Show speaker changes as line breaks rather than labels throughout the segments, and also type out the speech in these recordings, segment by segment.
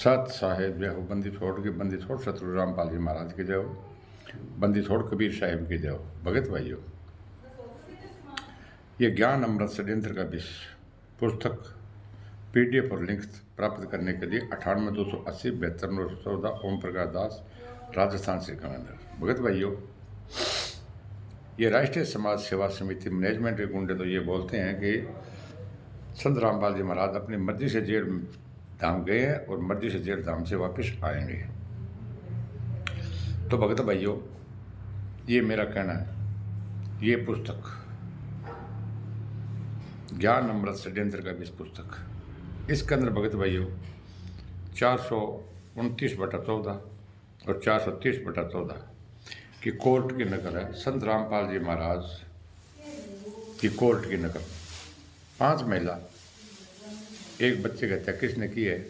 सत साहेब जय हो, बंदी छोड़ के बंदी छोड़ सतगुरु रामपाल जी महाराज की जय हो, बंदी छोड़ कबीर साहिब की जय हो। भगत भाइयों, ये ज्ञान अमृत षड्यंत्र का विष पुस्तक PDF और लिंक प्राप्त करने के लिए 9828072914 ओम प्रकाश दास, राजस्थान से कमांडर। भगत भाइयों, ये राष्ट्रीय समाज सेवा समिति मैनेजमेंट के गुंडे तो ये बोलते हैं कि संत रामपाल जी महाराज अपनी मर्जी से जेल धाम गए हैं और मर्जी से जेल धाम से वापस आएंगे। तो भगत भाइयों, ये मेरा कहना है, ये पुस्तक ज्ञान अमृत षड्यंत्र का विष पुस्तक, इसके अंदर भगत भाइयों 429/14 और 430/14 की कोर्ट की नकल है। संत रामपाल जी महाराज की कोर्ट की नकल। 5 महिला, एक बच्चे की हत्या किसने की है?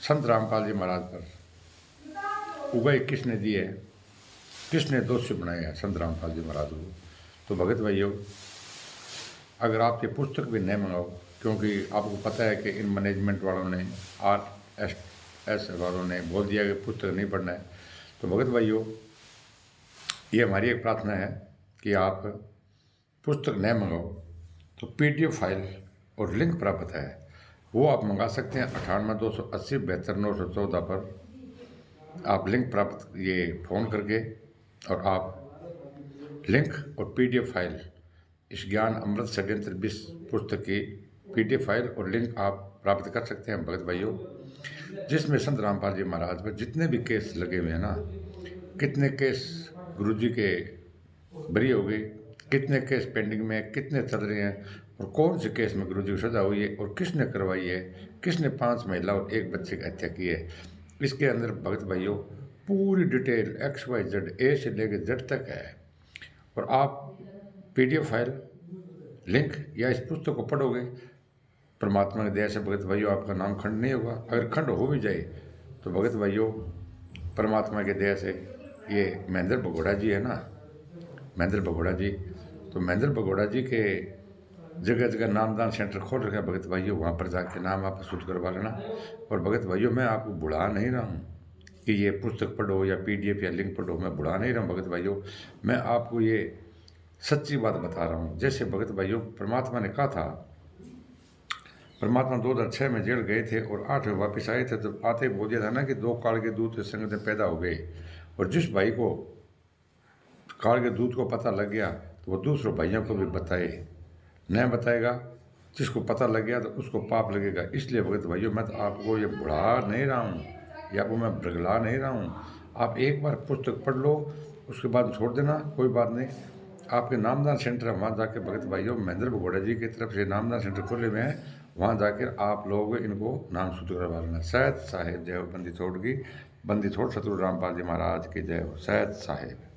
संत रामपाल जी महाराज पर उगाई किसने दी है? किसने दोषी बनाया है संत रामपाल जी महाराज को? तो भगत भाइयों, अगर आप ये पुस्तक भी नहीं मंगाओ, क्योंकि आपको पता है कि इन मैनेजमेंट वालों ने, RSS वालों ने बोल दिया कि पुस्तक नहीं पढ़ना है, तो भगत भाइयों, ये हमारी एक प्रार्थना है कि आप पुस्तक नहीं मंगाओ तो PDF फाइल और लिंक प्राप्त है, वो आप मंगा सकते हैं 9828072914 पर। आप लिंक प्राप्त ये फ़ोन करके, और आप लिंक और PDF फाइल, इस ज्ञान अमृत षड्यंत्र विष पुस्तक की PDF फाइल और लिंक आप प्राप्त कर सकते हैं भगत भाइयों, जिसमें संत रामपाल जी महाराज पर जितने भी केस लगे हुए हैं ना, कितने केस गुरुजी के बरी हो गई, कितने केस पेंडिंग में, कितने चल रहे हैं, और कौन से केस में गुरुजी को सजा हुई है, और किसने करवाई है, किसने 5 महिला और 1 बच्चे की हत्या की है, इसके अंदर भगत भाइयों पूरी डिटेल XYZ A से लेकर Z तक है। और आप PDF फाइल, लिंक या इस पुस्तक को पढ़ोगे, परमात्मा की दया से भगत भाइयों आपका नाम खंड नहीं होगा। अगर खंड हो भी जाए तो भगत भाइयों, परमात्मा की दया से, ये महेंद्र भगोड़ा जी है ना, महेंद्र भगोड़ा जी, तो महेंद्र भगोड़ा जी के जगह जगह नामदान सेंटर खोल रखे भगत भाइयों, वहाँ पर जाके नाम आप शुद्ध करवा लेना। और भगत भाइयों, मैं आपको बुला नहीं रहा हूँ कि ये पुस्तक पढ़ो या PDF या लिंक पढ़ो, मैं बुला नहीं रहा हूँ भगत भाइयों, मैं आपको ये सच्ची बात बता रहा हूँ। जैसे भगत भाइयों, परमात्मा ने कहा था, परमात्मा 2006 में जेल गए थे और 8 में वापस आए थे, तो आते ही बोल दिया था ना कि 2 काल के दूत संगत में पैदा हो गए, और जिस भाई को काल के दूत को पता लग गया तो वो दूसरों भाइयों को भी बताए, नहीं बताएगा, जिसको पता लग गया तो उसको पाप लगेगा। इसलिए भगत भाइयों, मैं तो आपको ये बुढ़ा नहीं रहा हूँ या आपको मैं भ्रगला नहीं रहा हूँ। आप एक बार पुस्तक पढ़ लो, उसके बाद छोड़ देना, कोई बात नहीं। आपके नामदान सेंटर है, वहाँ जाके भगत भाइयों, महेंद्र भगोड़ा जी की तरफ से नामदान सेंटर खोले हुए हैं, वहाँ जाकर आप लोग इनको नाम शुद्ध करवा लेना। सैयद साहेब जय हो, बंदी छोड़ की बंदी छोड़ सतगुरु रामपाल जी महाराज की जय हो। सैयद साहेब।